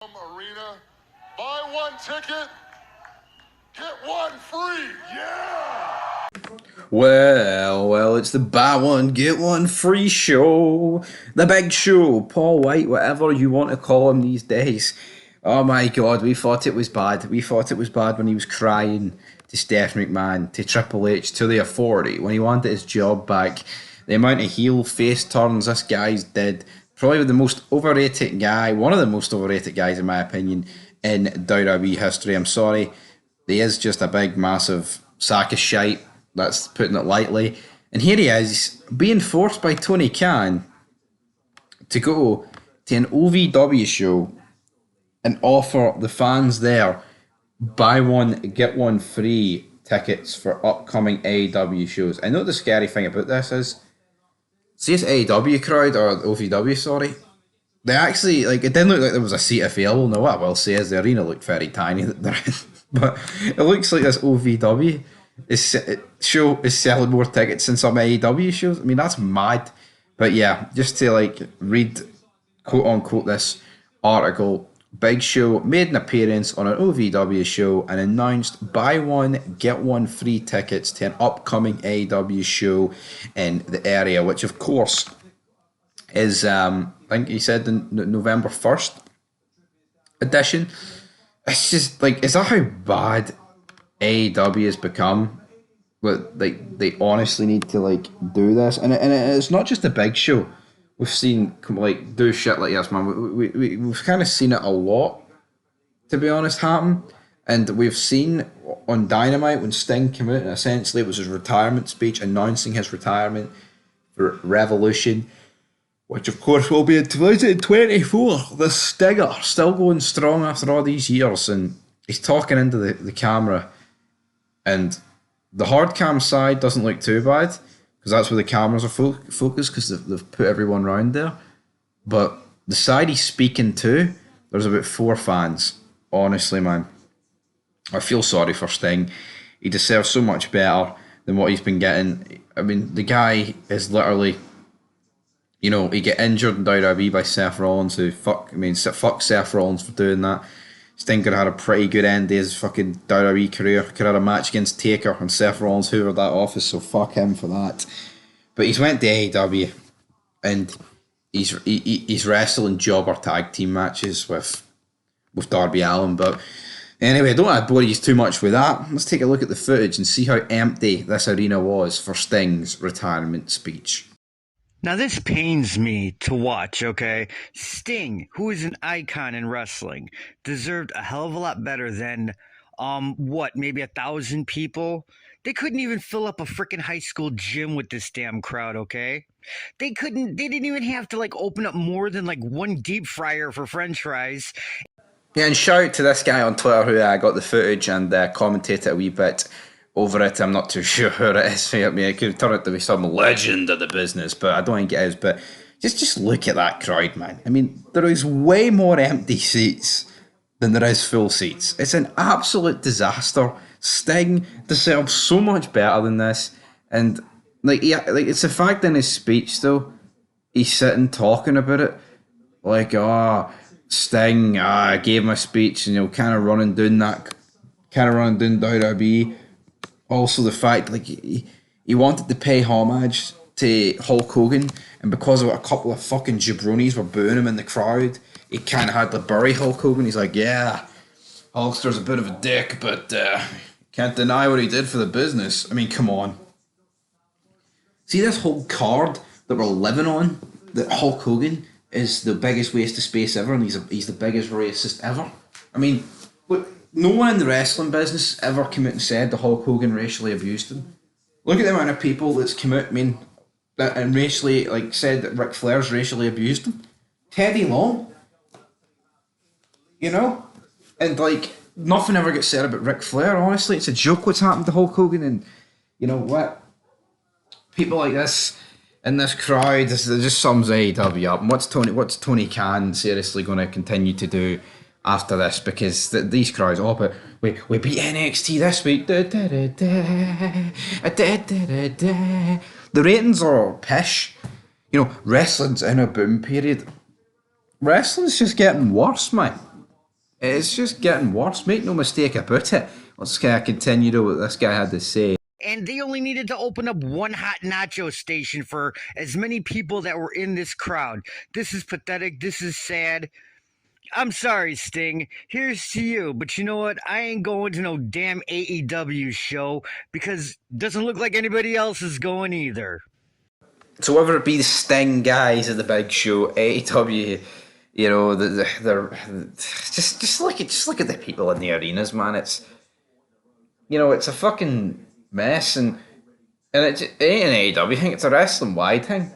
Arena. Buy one ticket, get one free. Yeah! Well, it's the buy one, get one free show. The big show. Paul White, whatever you want to call him these days. Oh my god, we thought it was bad. We thought it was bad when he was crying to Steph McMahon, to Triple H, to the authority, when he wanted his job back. The amount of heel face turns this guy's did. Probably the most overrated guy, one of the most overrated guys in my opinion, in WWE history. I'm sorry. He is just a big, massive sack of shite. That's putting it lightly. And here he is, being forced by Tony Khan to go to an OVW show and offer the fans there buy one, get one free tickets for upcoming AEW shows. I know the scary thing about this is, see this AEW crowd, or OVW, sorry, they actually, like, it didn't look like there was a seat available. Now, what I will say is the arena looked very tiny that they're in. But it looks like this OVW show is selling more tickets than some AEW shows. I mean, that's mad. But yeah, just to like read quote unquote this article, Big Show made an appearance on an OVW show and announced buy one, get one free tickets to an upcoming AEW show in the area, which of course is, I think he said the November 1st edition. It's just like, is that how bad AEW has become? But like, they honestly need to like do this, and it's not just a Big Show. We've seen like do shit like this, man. We've kind of seen it a lot, to be honest, happen. And we've seen on Dynamite when Sting came out, and essentially it was his retirement speech announcing his retirement for Revolution, which of course will be in 2024. The Stinger still going strong after all these years, and he's talking into the camera, and the hard cam side doesn't look too bad because that's where the cameras are focused because they've put everyone around there. But the side he's speaking to, there's about 4 fans. Honestly, man, I feel sorry for Sting. He deserves so much better than what he's been getting. I mean, the guy is literally, you know, he get injured in WWE by Seth Rollins, fuck Seth Rollins for doing that. Sting could have had a pretty good end to his fucking WWE career. Could have had a match against Taker and Seth Rollins hoovered that office, so fuck him for that. But he's went to AEW and he's wrestling jobber tag team matches with Darby Allin. But anyway, I don't want to bore you too much with that. Let's take a look at the footage and see how empty this arena was for Sting's retirement speech. Now this pains me to watch, okay? Sting, who is an icon in wrestling, deserved a hell of a lot better than, maybe 1,000 people? They couldn't even fill up a freaking high school gym with this damn crowd, okay? They didn't even have to, like, open up more than, like, one deep fryer for french fries. Yeah, and shout out to this guy on Twitter who got the footage and commentated a wee bit over it. I'm not too sure who it is. I mean, it could turn out to be some legend of the business, but I don't think it is. But just look at that crowd, man. I mean, there is way more empty seats than there is full seats. It's an absolute disaster. Sting deserves so much better than this. And it's the fact in his speech though, he's sitting talking about it like, Sting, I gave my speech, and kind of running down WWE. Also, the fact like he wanted to pay homage to Hulk Hogan, and because of a couple of fucking jabronis were booing him in the crowd, he kind of had to bury Hulk Hogan. He's like, yeah, Hulkster's a bit of a dick, but can't deny what he did for the business. I mean, come on. See this whole card that we're living on, that Hulk Hogan is the biggest waste of space ever, and he's the biggest racist ever. I mean, look. No one in the wrestling business ever came out and said that Hulk Hogan racially abused him. Look at the amount of people that's come out, and racially, like, said that Ric Flair's racially abused him. Teddy Long. You know? And, like, nothing ever gets said about Ric Flair, honestly. It's a joke what's happened to Hulk Hogan, and, you know what? People like this in this crowd, this just sums AEW up. And what's Tony Khan seriously going to continue to do after this? Because these crowds, but we beat NXT this week. The ratings are pish. You know, wrestling's in a boom period. Wrestling's just getting worse, man. It's just getting worse. Make no mistake about it. Let's continue to what this guy had to say. And they only needed to open up one hot nacho station for as many people that were in this crowd. This is pathetic. This is sad. I'm sorry, Sting. Here's to you. But you know what? I ain't going to no damn AEW show because it doesn't look like anybody else is going either. So whether it be the Sting guys at the big show, AEW, you know, they're just look at the people in the arenas, man. It's, you know, it's a fucking mess, and it ain't an AEW thing. It's a wrestling wide thing,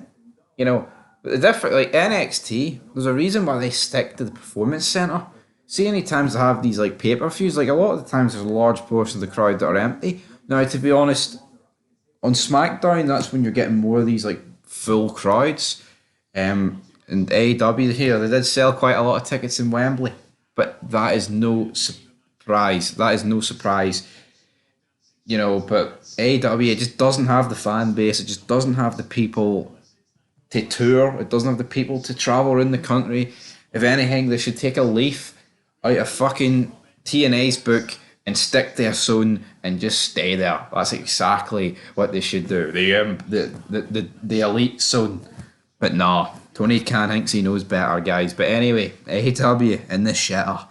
you know. But the different, like NXT, there's a reason why they stick to the performance center. See, any times they have these like pay-per-views, like a lot of the times there's a large portion of the crowd that are empty. Now, to be honest, on SmackDown, that's when you're getting more of these like full crowds. And AEW here, they did sell quite a lot of tickets in Wembley, but that is no surprise. That is no surprise. You know, but AEW, it just doesn't have the fan base. It just doesn't have the people to tour. It doesn't have the people to travel around the country. If anything, they should take a leaf out of fucking TNA's book and stick to a zone and just stay there. That's exactly what they should do. The elite zone. But nah, Tony Khan thinks he knows better, guys. But anyway, AEW in the shitter.